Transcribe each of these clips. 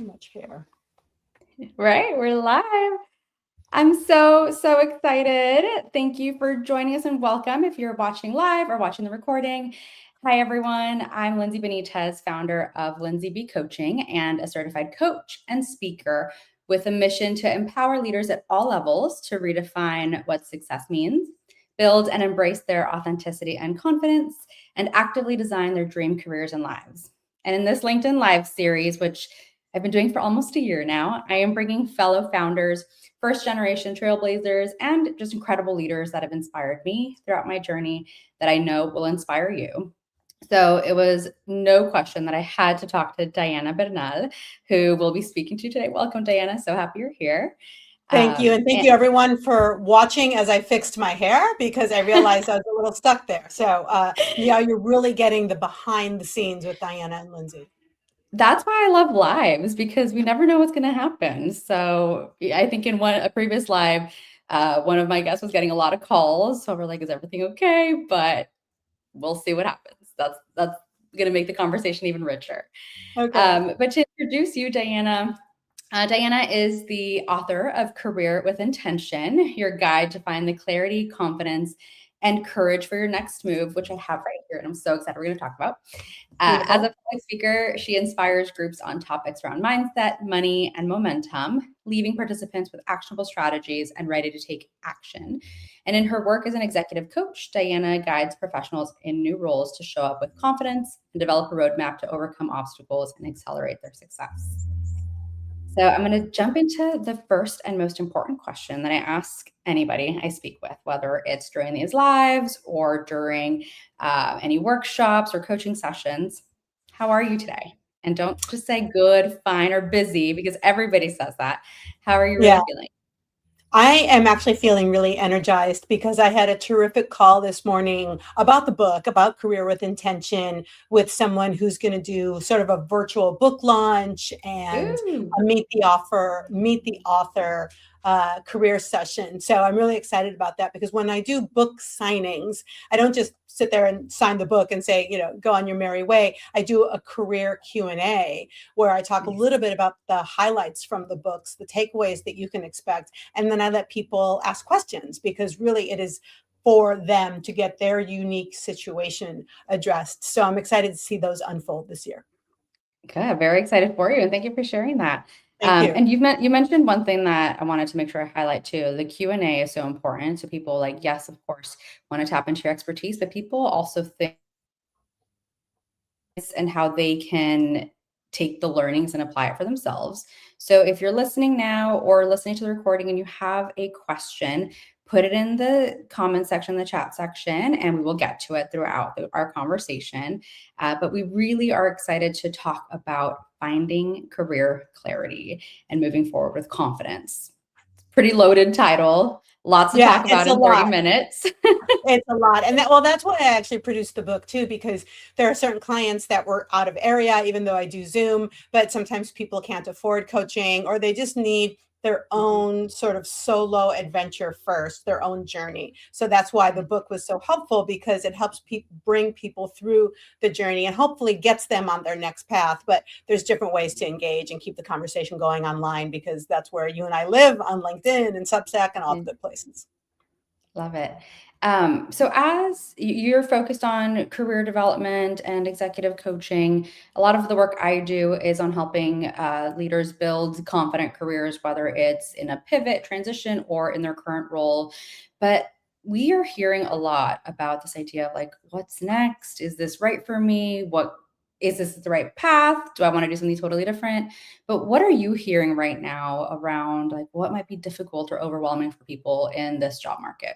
too much hair. Right, we're live. I'm so excited. Thank you for joining us and welcome if you're watching live or watching the recording. Hi, everyone. I'm Lindsay Benitez, founder of Lindsay B Coaching and a certified coach and speaker with a mission to empower leaders at all levels to redefine what success means, build and embrace their authenticity and confidence, and actively design their dream careers and lives. And in this LinkedIn Live series, which I've been doing for almost a year now, I am bringing fellow founders, first generation trailblazers, and just incredible leaders that have inspired me throughout my journey that I know will inspire you. So it was no question that I had to talk to Diana Bernal, who we'll be speaking to today. Welcome, Diana. So happy you're here. Thank you. And thank you everyone for watching as I fixed my hair because I realized I was a little stuck there. So yeah, you're really getting the behind the scenes with Diana and Lindsay. That's why I love lives, because we never know what's going to happen. So I think in a previous live, one of my guests was getting a lot of calls. So we're like, is everything okay? But we'll see what happens. That's going to make the conversation even richer. Okay. But to introduce you, Diana, Diana is the author of Career with Intention, your guide to find the clarity, confidence, and courage for your next move, which I have right here. And I'm so excited we're going to talk about. As a public speaker, she inspires groups on topics around mindset, money, and momentum, leaving participants with actionable strategies and ready to take action. And in her work as an executive coach, Diana guides professionals in new roles to show up with confidence and develop a roadmap to overcome obstacles and accelerate their success. So I'm going to jump into the first and most important question that I ask anybody I speak with, whether it's during these lives or during any workshops or coaching sessions. How are you today? And don't just say good, fine, or busy, because everybody says that. How are you really feeling? I am actually feeling really energized because I had a terrific call this morning about the book, about Career with Intention, with someone who's going to do sort of a virtual book launch and a meet the author career session. So I'm really excited about that because when I do book signings, I don't just sit there and sign the book and say, go on your merry way. I do a career Q&A where I talk a little bit about the highlights from the books, the takeaways that you can expect. And then I let people ask questions because really it is for them to get their unique situation addressed. So I'm excited to see those unfold this year. Good. Very excited for you. And thank you for sharing that. Thank you. And you mentioned one thing that I wanted to make sure I highlight too. The Q&A is so important. So people yes, of course, want to tap into your expertise, but people also think and how they can take the learnings and apply it for themselves. So if you're listening now or listening to the recording and you have a question, put it in the comment section, the chat section, and we will get to it throughout our conversation. But we really are excited to talk about finding career clarity and moving forward with confidence. Pretty loaded title. Lots to talk about in 30 minutes. It's a lot. And that's why I actually produced the book too, because there are certain clients that were out of area, even though I do Zoom, but sometimes people can't afford coaching or they just need their own sort of solo adventure first, their own journey. So that's why the book was so helpful because it helps bring people through the journey and hopefully gets them on their next path. But there's different ways to engage and keep the conversation going online because that's where you and I live on LinkedIn and Substack and all the good places. Love it. So as you're focused on career development and executive coaching, a lot of the work I do is on helping leaders build confident careers, whether it's in a pivot, transition, or in their current role. But we are hearing a lot about this idea of what's next? Is this right for me? Is this the right path? Do I want to do something totally different? But what are you hearing right now around what might be difficult or overwhelming for people in this job market?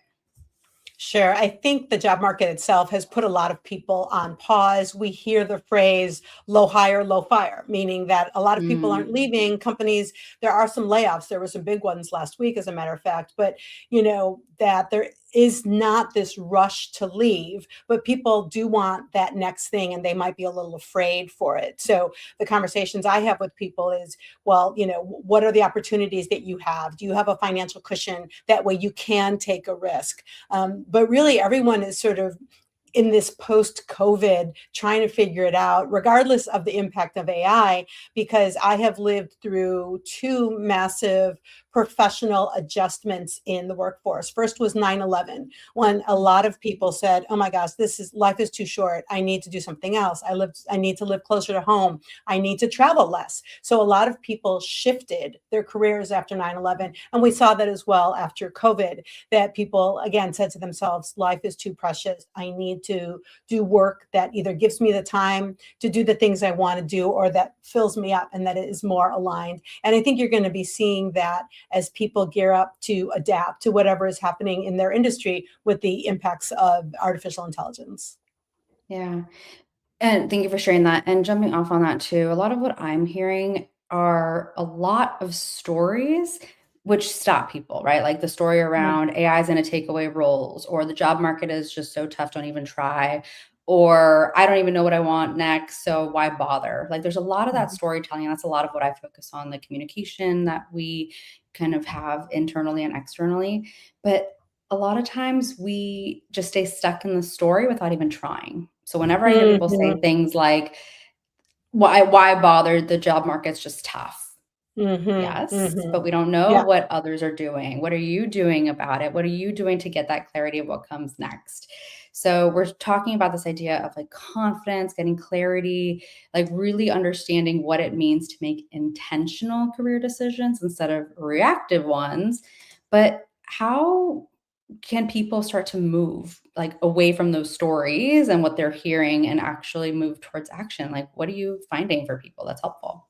Sure. I think the job market itself has put a lot of people on pause. We hear the phrase low hire, low fire, meaning that a lot of people aren't leaving companies. There are some layoffs. There were some big ones last week, as a matter of fact, but that there is not this rush to leave, but people do want that next thing and they might be a little afraid for it. So the conversations I have with people is, well, what are the opportunities that you have? Do you have a financial cushion? That way you can take a risk. But really everyone is sort of in this post-COVID, trying to figure it out, regardless of the impact of AI, because I have lived through two massive professional adjustments in the workforce. First was 9/11, when a lot of people said, "Oh my gosh, life is too short. I need to do something else. I need to live closer to home. I need to travel less." So a lot of people shifted their careers after 9/11, and we saw that as well after COVID, that people again said to themselves, life is too precious. I need to do work that either gives me the time to do the things I want to do or that fills me up and that it is more aligned. And I think you're going to be seeing that as people gear up to adapt to whatever is happening in their industry with the impacts of artificial intelligence. Yeah. And thank you for sharing that. And jumping off on that too, a lot of what I'm hearing are a lot of stories which stop people, right? Like the story Mhm. around AI is going to take away roles, or the job market is just so tough, don't even try, or I don't even know what I want next, so why bother? Like there's a lot of that Mhm. storytelling. And that's a lot of what I focus on, the communication that we kind of have internally and externally. But a lot of times we just stay stuck in the story without even trying. So whenever I hear people say Mhm. things like, why bother? The job market's just tough. Mhm. Yes, Mhm. but we don't know Yeah. what others are doing. What are you doing about it? What are you doing to get that clarity of what comes next? So we're talking about this idea of like confidence, getting clarity, like really understanding what it means to make intentional career decisions instead of reactive ones. But how can people start to move like away from those stories and what they're hearing and actually move towards action? Like what are you finding for people that's helpful?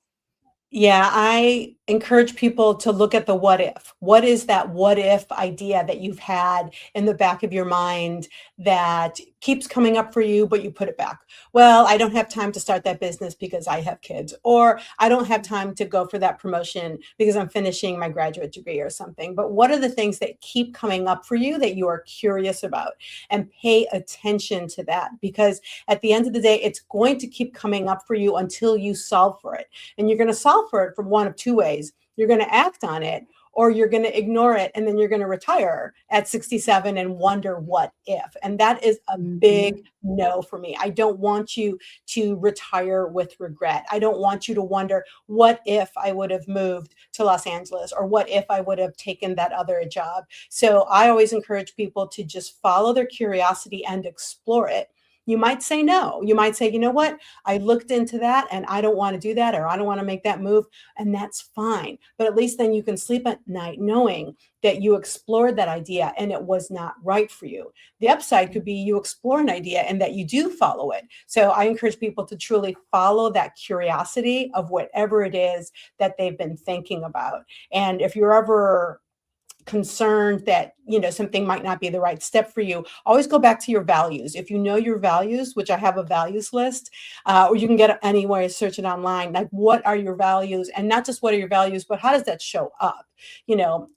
Yeah, I encourage people to look at the what if. What is that what if idea that you've had in the back of your mind that keeps coming up for you, but you put it back? Well, I don't have time to start that business because I have kids, or I don't have time to go for that promotion because I'm finishing my graduate degree or something. But what are the things that keep coming up for you that you are curious about? And pay attention to that, because at the end of the day, it's going to keep coming up for you until you solve for it. And you're going to solve for it from one of two ways. You're going to act on it, or you're going to ignore it, and then you're going to retire at 67 and wonder what if. And that is a big Mhm. no for me. I don't want you to retire with regret. I don't want you to wonder, what if I would have moved to Los Angeles, or what if I would have taken that other job? So I always encourage people to just follow their curiosity and explore it. You might say no. You might say, you know what? I looked into that and I don't want to do that, or I don't want to make that move. And that's fine. But at least then you can sleep at night knowing that you explored that idea and it was not right for you. The upside could be you explore an idea and that you do follow it. So I encourage people to truly follow that curiosity of whatever it is that they've been thinking about. And if you're ever concerned that something might not be the right step for you, always go back to your values. If you know your values, which I have a values list, or you can get it anywhere, search it online, like what are your values, and not just what are your values, but how does that show up?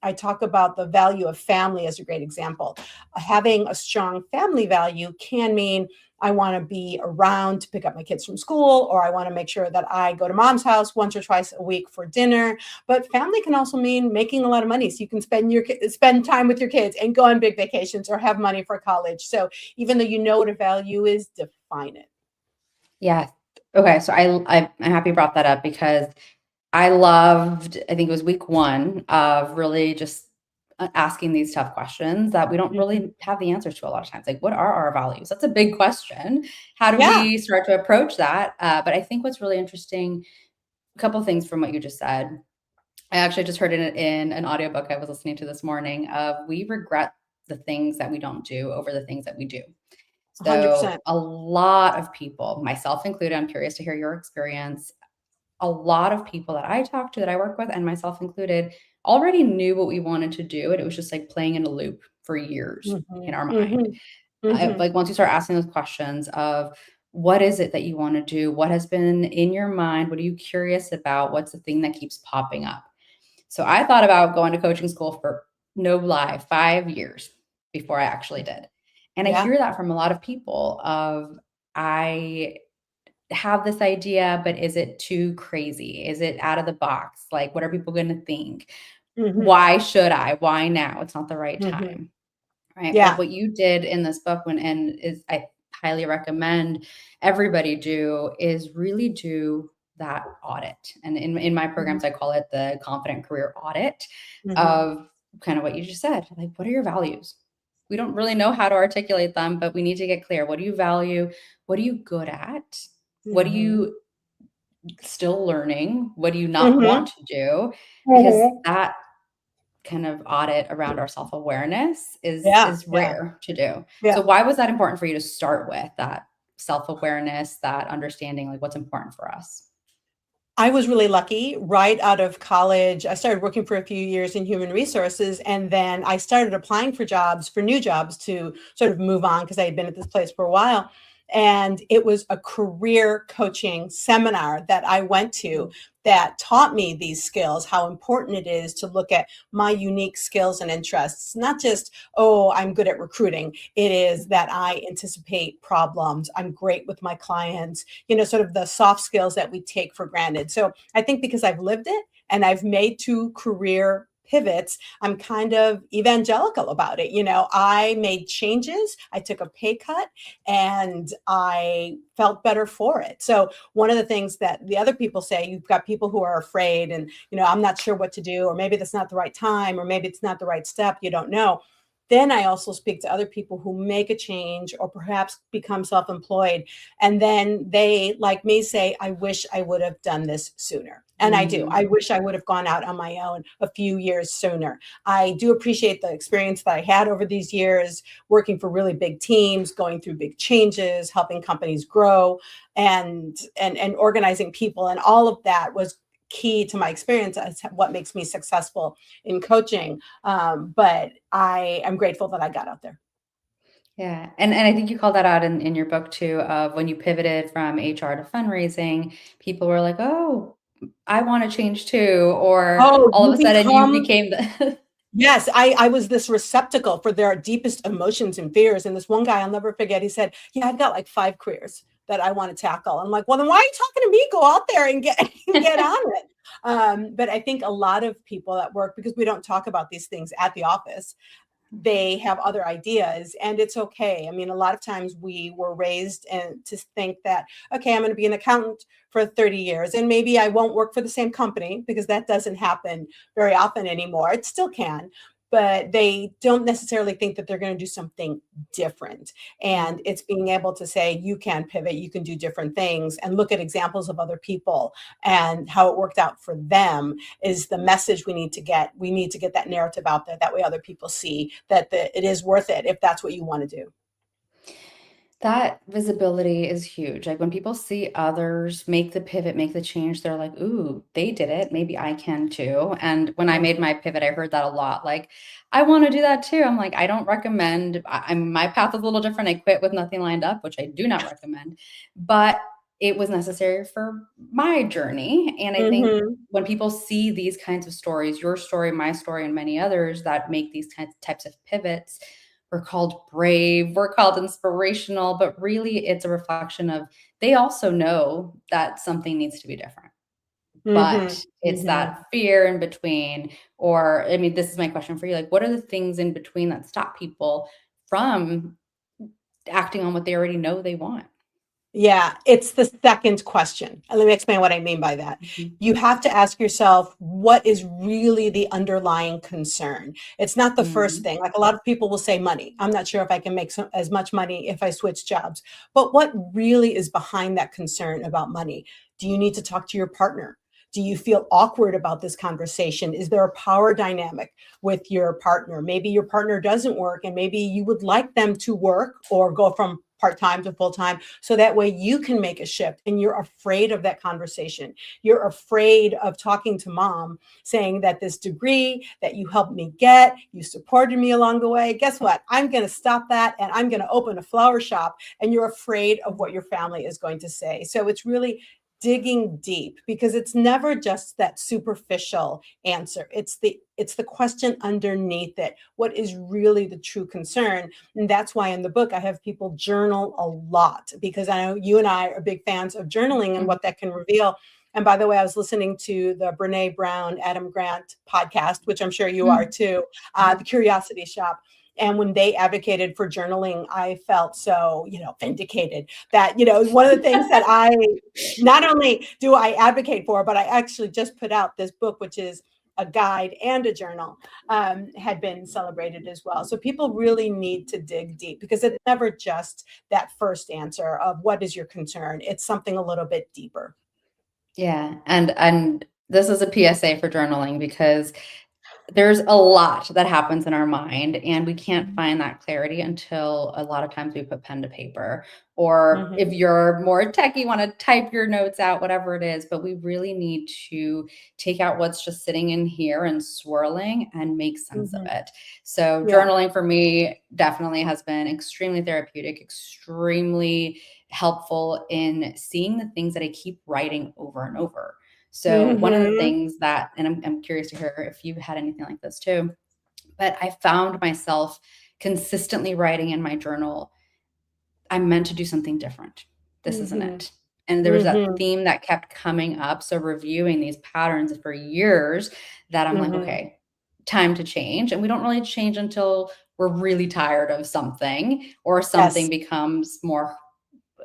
I talk about the value of family as a great example. Having a strong family value can mean I want to be around to pick up my kids from school, or I want to make sure that I go to mom's house once or twice a week for dinner. But family can also mean making a lot of money so you can spend time with your kids and go on big vacations or have money for college. So even though you know what a value is, define it. Yeah. Okay, so I'm happy you brought that up because I loved, I think it was week 1 of really just asking these tough questions that we don't Mhm. really have the answers to a lot of times. Like, what are our values? That's a big question. How do Yeah. we start to approach that? But I think what's really interesting, a couple things from what you just said. I actually just heard it in an audiobook I was listening to this morning of we regret the things that we don't do over the things that we do. So 100%. a lot of people, myself included, I'm curious to hear your experience. A lot of people that I talk to, that I work with, and myself included, already knew what we wanted to do, and it was just like playing in a loop for years in Mhm. our mind. Mhm. Mhm. Like once you start asking those questions of what is it that you want to do? What has been in your mind? What are you curious about? What's the thing that keeps popping up? So I thought about going to coaching school for no lie, 5 years before I actually did. And I Yeah. hear that from a lot of people of I have this idea, but is it too crazy? Is it out of the box? Like, what are people going to think? Mhm. Why should I? Why now? It's not the right Mhm. time. Right. But Yeah. what you did in this book when and is I highly recommend everybody do is really do that audit. And in my programs, I call it the Confident Career Audit of kind of what you just said. Like, what are your values? We don't really know how to articulate them, but we need to get clear. What do you value? What are you good at? What are you still learning? What do you not want to do? Because that kind of audit around our self-awareness is rare to do. So why was that important for you to start with, that self-awareness, that understanding, like what's important for us? I was really lucky. Right out of college, I started working for a few years in human resources, and then I started applying for jobs, for new jobs, to sort of move on because I had been at this place for a while. And it was a career coaching seminar that I went to that taught me these skills, how important it is to look at my unique skills and interests, not just, oh, I'm good at recruiting. It is that I anticipate problems. I'm great with my clients, sort of the soft skills that we take for granted. So I think because I've lived it and I've made 2 career pivots, I'm kind of evangelical about it. I made changes, I took a pay cut, and I felt better for it. So one of the things that the other people say, you've got people who are afraid and, I'm not sure what to do, or maybe that's not the right time, or maybe it's not the right step, you don't know. Then I also speak to other people who make a change or perhaps become self-employed. And then they, like me, say, I wish I would have done this sooner. And I do. I wish I would have gone out on my own a few years sooner. I do appreciate the experience that I had over these years, working for really big teams, going through big changes, helping companies grow, and organizing people. And all of that was key to my experience. That's what makes me successful in coaching. But I am grateful that I got out there. Yeah. And I think you called that out in your book too, of when you pivoted from HR to fundraising, people were like, oh, I want to change too. Or Oh, all of a sudden you became the Yes, I was this receptacle for their deepest emotions and fears. And this one guy, I'll never forget, he said, yeah, I've got like 5 careers that I want to tackle. I'm like, well, then why are you talking to me? Go out there and get on it. But I think a lot of people at work, because we don't talk about these things at the office, they have other ideas, and it's okay. I mean, a lot of times we were raised to think that, okay, I'm going to be an accountant for 30 years and maybe I won't work for the same company, because that doesn't happen very often anymore. It still can, but they don't necessarily think that they're going to do something different. And it's being able to say, you can pivot, you can do different things, and look at examples of other people and how it worked out for them is the message we need to get. We need to get that narrative out there. That way other people see that it is worth it if that's what you want to do. That visibility is huge. Like when people see others make the pivot, make the change, they're like, ooh, they did it. Maybe I can too. And when I made my pivot, I heard that a lot. Like, I want to do that too. I'm like, I don't recommend, my path is a little different. I quit with nothing lined up, which I do not recommend, but it was necessary for my journey. And I think when people see these kinds of stories, your story, my story, and many others that make these types of pivots, we're called brave, we're called inspirational, but really it's a reflection of they also know that something needs to be different. But it's that fear in between, or, I mean, this is my question for you. Like, what are the things in between that stop people from acting on what they already know they want? Yeah, it's the second question. And let me explain what I mean by that. You have to ask yourself, what is really the underlying concern? It's not the first thing. Like a lot of people will say money. I'm not sure if I can make as much money if I switch jobs. But what really is behind that concern about money? Do you need to talk to your partner? Do you feel awkward about this conversation? Is there a power dynamic with your partner? Maybe your partner doesn't work and maybe you would like them to work or go from part-time to full-time, so that way you can make a shift, and you're afraid of that conversation. You're afraid of talking to mom, saying that this degree that you helped me get, you supported me along the way, guess what? I'm going to stop that and I'm going to open a flower shop, and you're afraid of what your family is going to say. So it's really digging deep, because it's never just that superficial answer. It's the question underneath it. What is really the true concern? And that's why in the book, I have people journal a lot, because I know you and I are big fans of journaling and what that can reveal. And by the way, I was listening to the Brene Brown, Adam Grant podcast, which I'm sure you are too, The Curiosity Shop. And when they advocated for journaling, I felt so, vindicated that, one of the things that I not only do I advocate for, but I actually just put out this book, which is a guide and a journal, had been celebrated as well. So people really need to dig deep, because it's never just that first answer of what is your concern. It's something a little bit deeper. Yeah. And this is a PSA for journaling, because there's a lot that happens in our mind, and we can't find that clarity until a lot of times we put pen to paper, or if you're more techie, want to type your notes out, whatever it is. But we really need to take out what's just sitting in here and swirling and make sense of it. So journaling for me definitely has been extremely therapeutic, extremely helpful in seeing the things that I keep writing over and over. So one of the things that, and I'm curious to hear if you've had anything like this too, but I found myself consistently writing in my journal, I'm meant to do something different. This isn't it. And there was that theme that kept coming up. So reviewing these patterns for years, that I'm like, okay, time to change. And we don't really change until we're really tired of something, or something becomes more,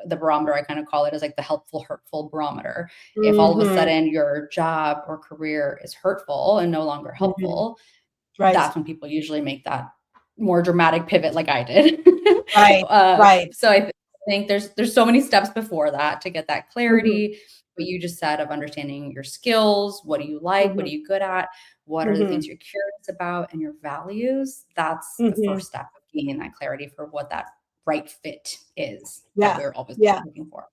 the barometer, I kind of call it, is like the helpful, hurtful barometer. If all of a sudden your job or career is hurtful and no longer helpful, that's when people usually make that more dramatic pivot, like I did. So I think there's so many steps before that to get that clarity. What you just said of understanding your skills, what do you like, what are you good at, what are the things you're curious about, and your values. That's the first step of gaining that clarity for what that right fit is that we're always looking for.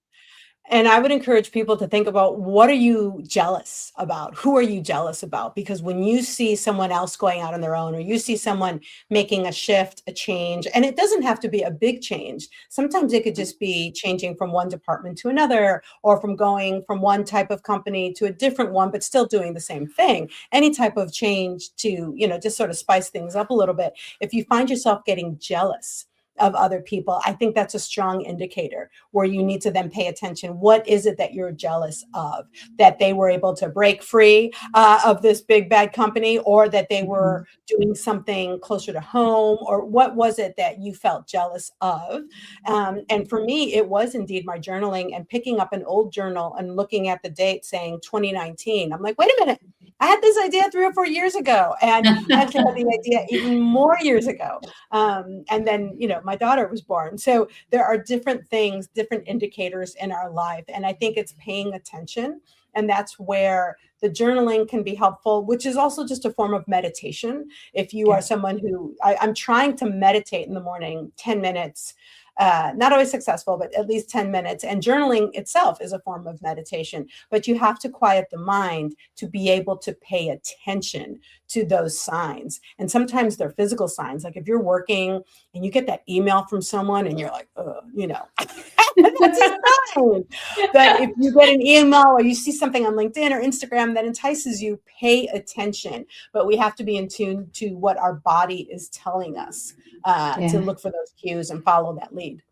And I would encourage people to think about, what are you jealous about? Who are you jealous about? Because when you see someone else going out on their own, or you see someone making a shift, a change, and it doesn't have to be a big change. Sometimes it could just be changing from one department to another, or from going from one type of company to a different one, but still doing the same thing. Any type of change to, just sort of spice things up a little bit. If you find yourself getting jealous of other people, I think that's a strong indicator where you need to then pay attention. What is it that you're jealous of? That they were able to break free of this big bad company, or that they were doing something closer to home, or what was it that you felt jealous of? And for me, it was indeed my journaling, and picking up an old journal and looking at the date saying 2019. I'm like, wait a minute, I had this idea 3 or 4 years ago, and I actually had the idea even more years ago. And then, my daughter was born. So there are different things, different indicators in our life. And I think it's paying attention. And that's where the journaling can be helpful, which is also just a form of meditation. If you are someone who, I'm trying to meditate in the morning, 10 minutes, not always successful, but at least 10 minutes. And journaling itself is a form of meditation, but you have to quiet the mind to be able to pay attention to those signs. And sometimes they're physical signs. Like if you're working and you get that email from someone and you're like, that's a sign. But if you get an email, or you see something on LinkedIn or Instagram that entices you, pay attention. But we have to be in tune to what our body is telling us, to look for those cues and follow that lead.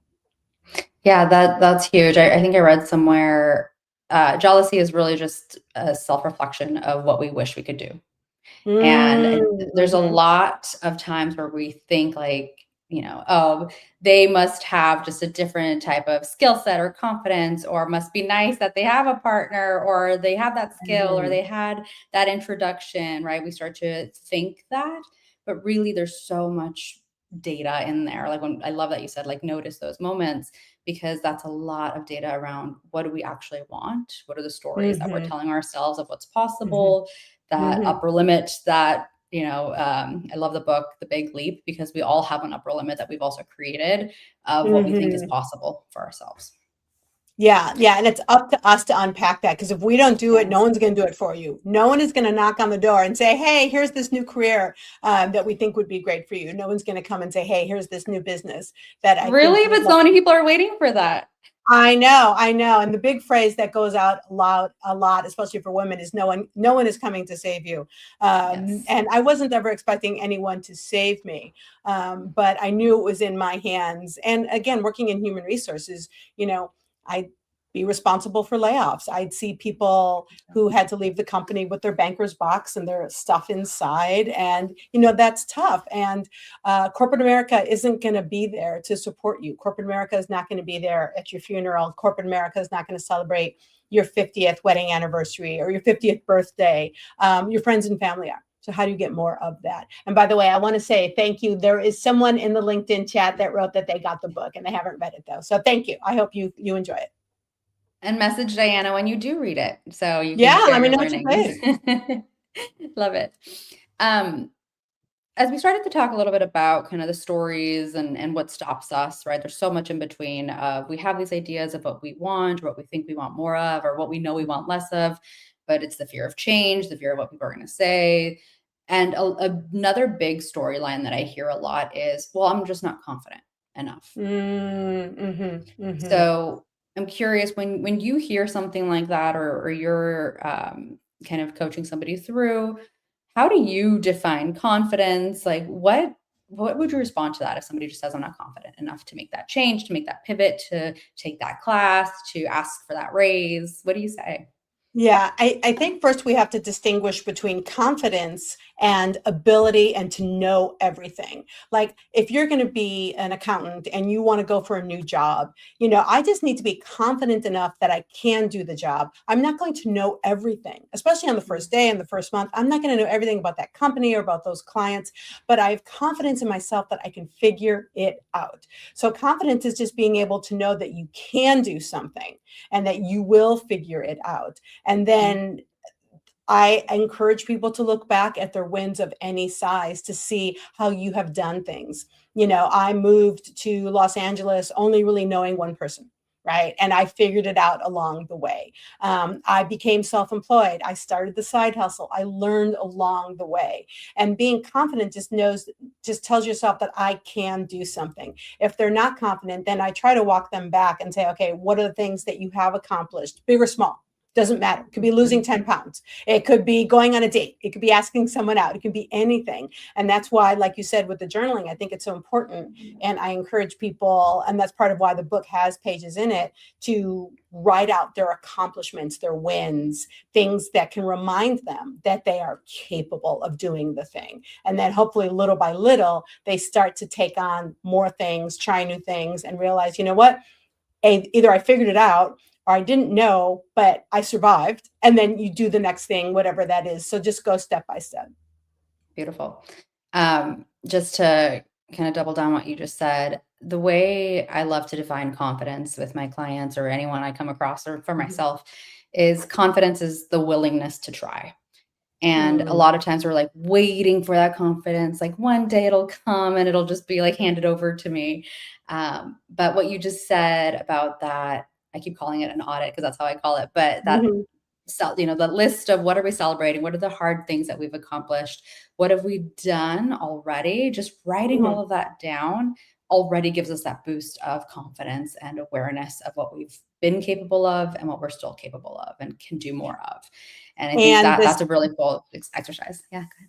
Yeah, that's huge. I think I read somewhere, jealousy is really just a self-reflection of what we wish we could do. And there's a lot of times where we think like, oh, they must have just a different type of skill set or confidence, or must be nice that they have a partner, or they have that skill, or they had that introduction, right? We start to think that, but really there's so much data in there. Like, when I love that you said, like, notice those moments, because that's a lot of data around what do we actually want? What are the stories that we're telling ourselves of what's possible, that upper limit that, I love the book, The Big Leap, because we all have an upper limit that we've also created of what we think is possible for ourselves. Yeah. And it's up to us to unpack that, because if we don't do it, no one's going to do it for you. No one is going to knock on the door and say, hey, here's this new career that we think would be great for you. No one's going to come and say, hey, here's this new business that I really, but so many people are waiting for that. I know. And the big phrase that goes out loud a lot, especially for women, is no one is coming to save you. And I wasn't ever expecting anyone to save me. But I knew it was in my hands. And again, working in human resources, be responsible for layoffs. I'd see people who had to leave the company with their banker's box and their stuff inside. And, that's tough. And corporate America isn't going to be there to support you. Corporate America is not going to be there at your funeral. Corporate America is not going to celebrate your 50th wedding anniversary or your 50th birthday. Your friends and family are. So how do you get more of that? And by the way, I want to say thank you. There is someone in the LinkedIn chat that wrote that they got the book and they haven't read it though. So thank you. I hope you enjoy it. And message Diana when you do read it, so you can Yeah, share let me your know what you learnings. Love it. As we started to talk a little bit about kind of the stories and what stops us, right? There's so much in between. We have these ideas of what we want, or what we think we want more of, or what we know we want less of, but it's the fear of change, the fear of what people are going to say. And another big storyline that I hear a lot is, well, I'm just not confident enough. So I'm curious, when you hear something like that, or you're kind of coaching somebody through, how do you define confidence? Like what would you respond to that if somebody just says, I'm not confident enough to make that change, to make that pivot, to take that class, to ask for that raise? What do you say? Yeah, I think first we have to distinguish between confidence and ability and to know everything. Like if you're going to be an accountant and you want to go for a new job, I just need to be confident enough that I can do the job. I'm not going to know everything, especially on the first day and the first month. I'm not going to know everything about that company or about those clients, but I have confidence in myself that I can figure it out. So confidence is just being able to know that you can do something and that you will figure it out. And then I encourage people to look back at their wins of any size to see how you have done things. I moved to Los Angeles only really knowing one person, right? And I figured it out along the way. I became self-employed. I started the side hustle. I learned along the way. And being confident just tells yourself that I can do something. If they're not confident, then I try to walk them back and say, okay, what are the things that you have accomplished, big or small? Doesn't matter. It could be losing 10 pounds. It could be going on a date. It could be asking someone out. It could be anything. And that's why, like you said, with the journaling, I think it's so important. And I encourage people, and that's part of why the book has pages in it, to write out their accomplishments, their wins, things that can remind them that they are capable of doing the thing. And then hopefully little by little, they start to take on more things, try new things, and realize, you know what? Either I figured it out, or I didn't know, but I survived. And then you do the next thing, whatever that is. So just go step by step. Beautiful. Just to kind of double down what you just said, the way I love to define confidence with my clients or anyone I come across, or for myself, is confidence is the willingness to try. And a lot of times we're like waiting for that confidence, like one day it'll come and it'll just be like handed over to me. But what you just said about that, I keep calling it an audit because that's how I call it, but that, the list of what are we celebrating? What are the hard things that we've accomplished? What have we done already? Just writing all of that down already gives us that boost of confidence and awareness of what we've been capable of and what we're still capable of and can do more of. And I think that's a really cool exercise. Yeah. Go ahead.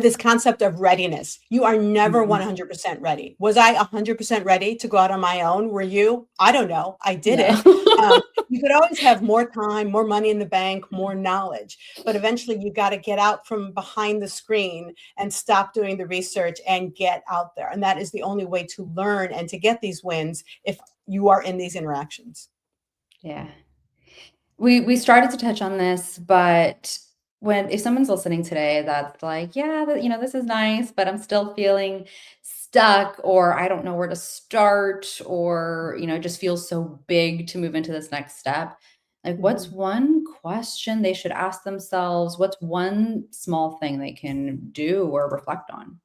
This concept of readiness. You are never 100% ready. Was I 100% ready to go out on my own? Were you? I don't know. I did it. You could always have more time, more money in the bank, more knowledge, but eventually you got to get out from behind the screen and stop doing the research and get out there. And that is the only way to learn and to get these wins if you are in these interactions. Yeah. We started to touch on this, but if someone's listening today that's like, yeah, this is nice, but I'm still feeling stuck, or I don't know where to start, or, it just feels so big to move into this next step. Like, what's one question they should ask themselves? What's one small thing they can do or reflect on?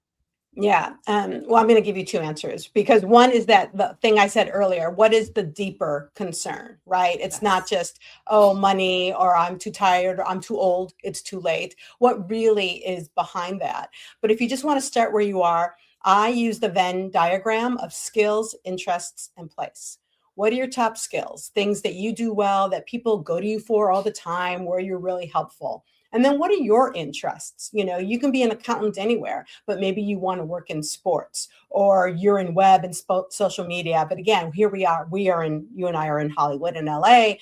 Yeah. Well, I'm going to give you two answers, because one is that the thing I said earlier, what is the deeper concern, right? It's not just, oh, money, or I'm too tired, or I'm too old, it's too late. What really is behind that? But if you just want to start where you are, I use the Venn diagram of skills, interests, and place. What are your top skills? Things that you do well, that people go to you for all the time, where you're really helpful. And then what are your interests? You can be an accountant anywhere, but maybe you want to work in sports, or you're in web and social media. But again, here you and I are in Hollywood and LA.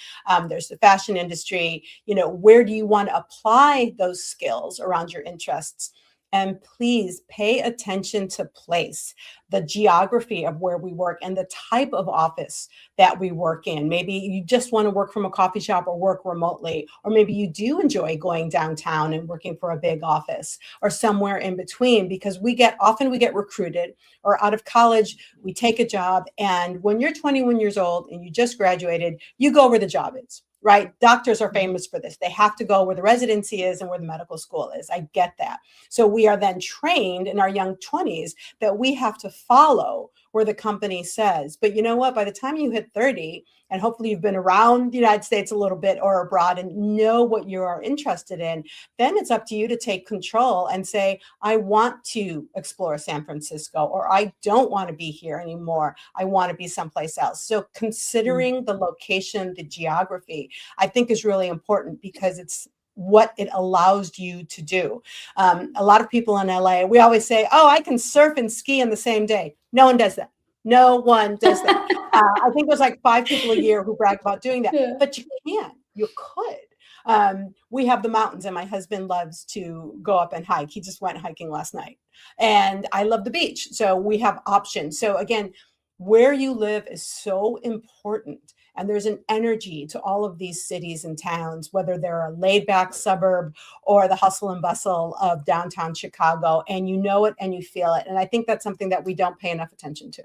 There's the fashion industry. Where do you want to apply those skills around your interests? And please pay attention to place, the geography of where we work, and the type of office that we work in. Maybe you just want to work from a coffee shop or work remotely, or maybe you do enjoy going downtown and working for a big office, or somewhere in between, because often we get recruited, or out of college, we take a job. And when you're 21 years old and you just graduated, you go where the job is. Right? Doctors are famous for this. They have to go where the residency is and where the medical school is. I get that. So we are then trained in our young 20s that we have to follow where the company says. But you know what? By the time you hit 30, and hopefully you've been around the United States a little bit or abroad and know what you are interested in, then it's up to you to take control and say, I want to explore San Francisco, or I don't want to be here anymore. I want to be someplace else. So considering the location, the geography, I think is really important, because it's what it allows you to do. A lot of people in LA, we always say, oh, I can surf and ski in the same day. No one does that. No one does that. I think there's like 5 people a year who brag about doing that, Yeah. but you can, you could. We have the mountains, and my husband loves to go up and hike. He just went hiking last night, and I love the beach. So we have options. So again, where you live is so important. And there's an energy to all of these cities and towns, whether they're a laid back suburb or the hustle and bustle of downtown Chicago, and you know it and you feel it. And I think that's something that we don't pay enough attention to.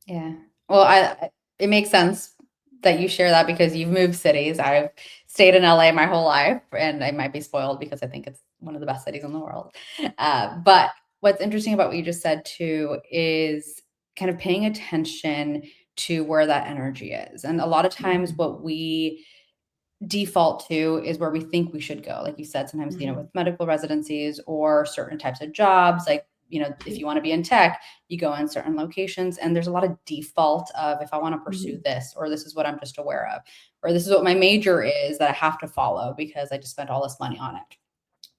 Yeah. Well, it makes sense that you share that, because you've moved cities. I've stayed in LA my whole life, and I might be spoiled because I think it's one of the best cities in the world. But what's interesting about what you just said too is kind of paying attention to where that energy is. And a lot of times what we default to is where we think we should go. Like you said, sometimes, with medical residencies or certain types of jobs, like, if you want to be in tech, you go in certain locations, and there's a lot of default of, if I want to pursue this, or this is what I'm just aware of, or this is what my major is that I have to follow because I just spent all this money on it.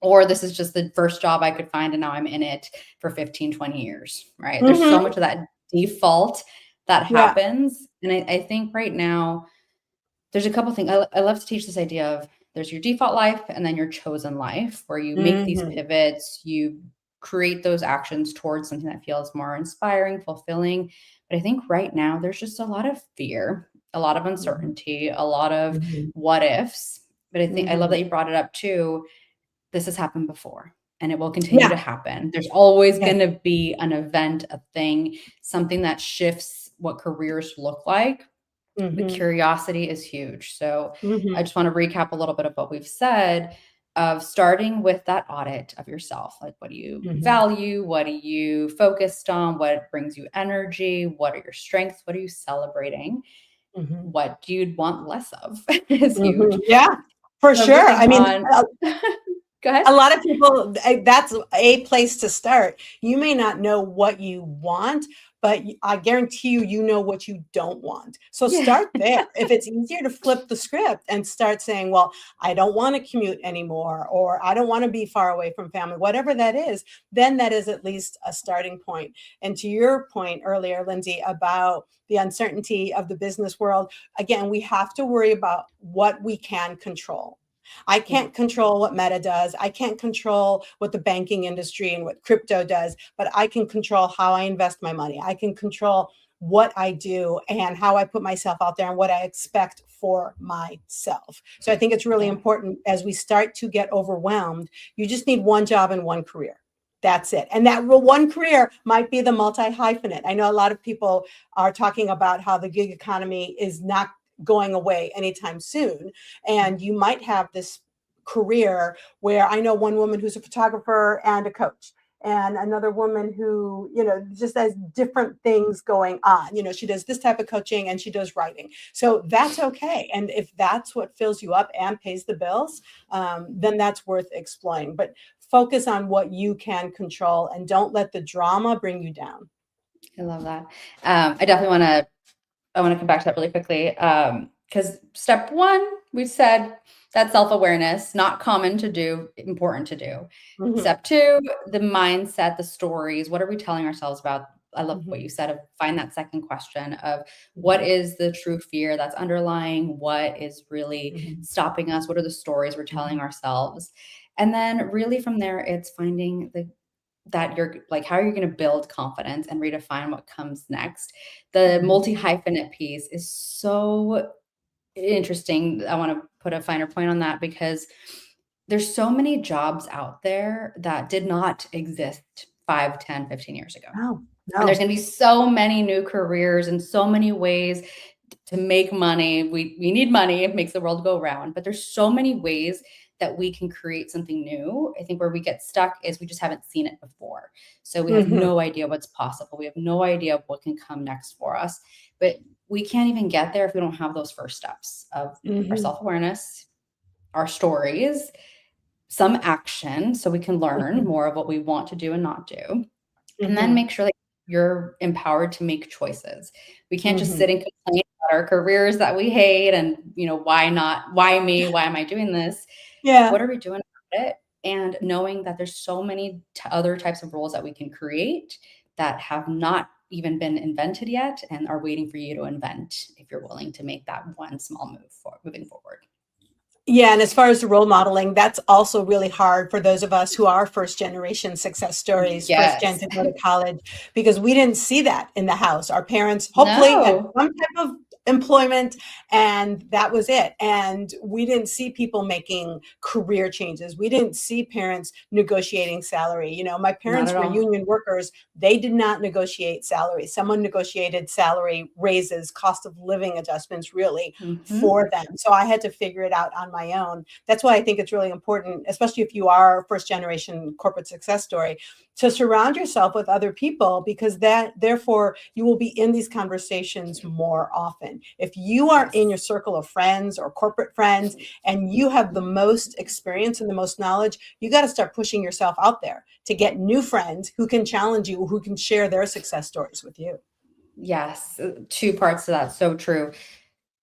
Or this is just the first job I could find, and now I'm in it for 15, 20 years, right? There's so much of that default that happens. And I think right now, there's a couple things. I love to teach this idea of, there's your default life and then your chosen life, where you make these pivots, you create those actions towards something that feels more inspiring, fulfilling. But I think right now there's just a lot of fear, a lot of uncertainty, a lot of what ifs. But I think I love that you brought it up too. This has happened before, and it will continue to happen. There's always going to be an event, a thing, something that shifts what careers look like. The curiosity is huge. So I just want to recap a little bit of what we've said, of starting with that audit of yourself. Like, what do you value? What are you focused on? What brings you energy? What are your strengths? What are you celebrating? What do you want less of is huge. Yeah, for sure. I mean, go ahead. A lot of people, that's a place to start. You may not know what you want, but I guarantee you know what you don't want. So start there. If it's easier to flip the script and start saying, well, I don't want to commute anymore, or I don't want to be far away from family, whatever that is, then that is at least a starting point. And to your point earlier, Lindsay, about the uncertainty of the business world, again, we have to worry about what we can control. I can't control what Meta does. I can't control what the banking industry and what crypto does, but I can control how I invest my money. I can control what I do and how I put myself out there and what I expect for myself. So I think it's really important, as we start to get overwhelmed, you just need one job and one career. That's it. And that one career might be the multi-hyphenate. I know a lot of people are talking about how the gig economy is not going away anytime soon. And you might have this career where, I know one woman who's a photographer and a coach, and another woman who, just has different things going on. She does this type of coaching and she does writing. So that's okay. And if that's what fills you up and pays the bills, then that's worth exploring. But focus on what you can control, and don't let the drama bring you down. I love that. I want to come back to that really quickly, because step one, we said That self-awareness, not common to do, important to do. Mhm, Step 2, the mindset, the stories. What are we telling ourselves about? I love mhm, what you said of find that second question of what mhm, is the true fear that's underlying? What is really mhm, stopping us? What are the stories we're telling mhm, ourselves? And then really from there, it's finding that you're like, how are you going to build confidence and redefine what comes next? The mhm, multi hyphenate piece is so interesting. I want to put a finer point on that because there's so many jobs out there that did not exist 5, 10, 15 years ago. no, And there's no. going to be so many new careers and so many ways to make money. We need money. It makes the world go round. But there's so many ways that we can create something new. I think where we get stuck is we just haven't seen it before. So we have Mhm, no idea what's possible. We have no idea what can come next for us. But we can't even get there if we don't have those first steps of our mhm, self-awareness, our stories, some action so we can learn mhm, more of what we want to do and not do. And then mhm, make sure that you're empowered to make choices. We can't just mhm. sit and complain about our careers that we hate and, why not? Why me? Why am I doing this? Yeah. What are we doing about it? And knowing that there's so many other types of roles that we can create that have not even been invented yet and are waiting for you to invent if you're willing to make that one small move moving forward. Yeah, and as far as the role modeling, that's also really hard for those of us who are first generation success stories, first gen Yes. to go to college, because we didn't see that in the house. Our parents hopefully had No, some type of employment, and that was it. And we didn't see people making career changes. We didn't see parents negotiating salary. My not parents at were all. union workers. They did not negotiate salary. Someone negotiated salary raises, cost of living adjustments, really Mhm. for them. So I had to figure it out on my own. That's why I think it's really important, especially if you are a first generation corporate success story, to surround yourself with other people, because that therefore you will be in these conversations more often. If you are in your Yes. circle of friends or corporate friends and you have the most experience and the most knowledge, you got to start pushing yourself out there to get new friends who can challenge you, who can share their success stories with you. Yes, 2 parts to that, so true.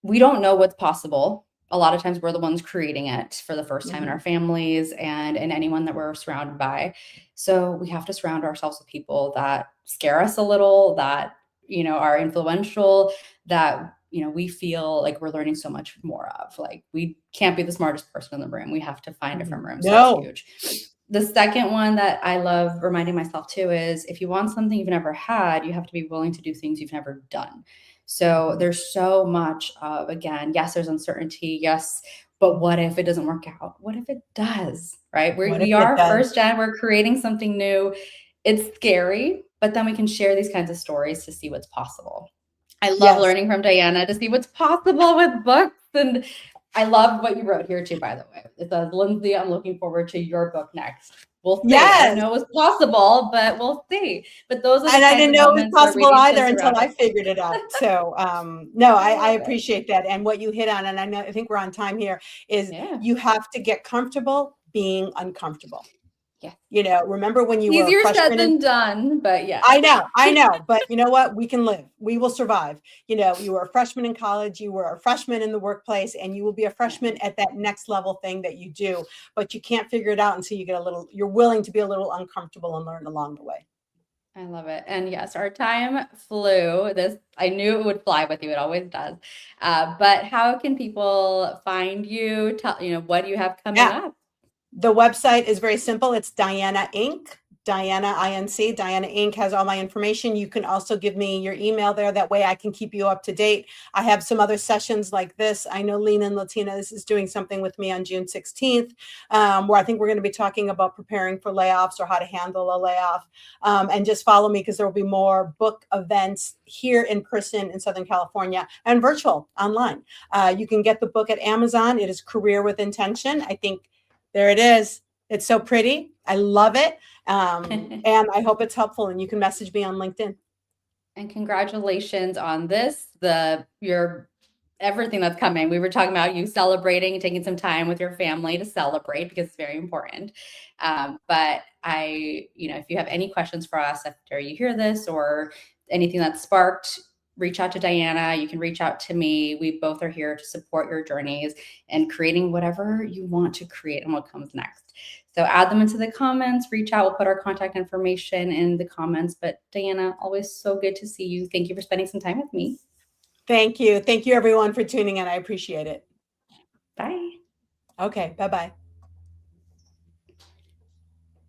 We don't know what's possible. A lot of times we're the ones creating it for the first time in Mhm. our families and anyone that we're surrounded by. So we have to surround ourselves with people that scare us a little, that, are influential, that, we feel like we're learning so much more of. Like we can't be the smartest person in the room. We have to find different Mhm. rooms. So that's No. huge. The second one that I love reminding myself too is if you want something you've never had, you have to be willing to do things you've never done. So Mhm. there's so much of, again, yes, there's uncertainty. Yes, but what if it doesn't work out? What if it does? Right? What if We it are does? first gen, we're creating something new. It's scary, but then we can share these kinds of stories to see what's possible. I love Yes. learning from Diana to see what's possible with books. And I love what you wrote here too, by the way. It says, Lindsay, I'm looking forward to your book next. We'll see. I didn't Yes. know it was possible, but we'll see. But those are the And I kinds didn't of know it was moments where we possible need to either until surround I us. figured it out. So, no, I I love it. appreciate that. And what you hit on, and I think we're on time here, is Yeah. you have to get comfortable being uncomfortable. Yeah. Remember when you were a Easier said freshman in than done, but yes. I know, but you know what? We can live. We will survive. You were a freshman in college, you were a freshman in the workplace, and you will be a Yeah. freshman at that next level thing that you do. But you can't figure it out until you're willing to be a little uncomfortable and learn along the way. I love it. And yes, our time flew. This I knew it would fly with you. It always does. But how can people find you? Tell what do you have coming Yeah. up? The website is very simple. It's Diana Inc. Diana Inc. Diana Inc. has all my information. You can also give me your email there. That way I can keep you up to date. I have some other sessions like this. I know Lean and Latinas is doing something with me on June 16th, where I think we're going to be talking about preparing for layoffs or how to handle a layoff. And just follow me because there will be more book events here in person in Southern California and virtual online. You can get the book at Amazon. It is Career with Intention. I think there it is. It's so pretty. I love it. And I hope it's helpful. And you can message me on LinkedIn. And congratulations on this, your everything that's coming. We were talking about you celebrating and taking some time with your family to celebrate because it's very important. But if you have any questions for us after you hear this or anything that sparked, reach out to Diana. You can reach out to me. We both are here to support your journeys and creating whatever you want to create and what comes next. So add them into the comments, reach out. We'll put our contact information in the comments. But Diana, always so good to see you. Thank you for spending some time with me. Thank you. Thank you, everyone, for tuning in. I appreciate it. Bye. Okay. Bye-bye.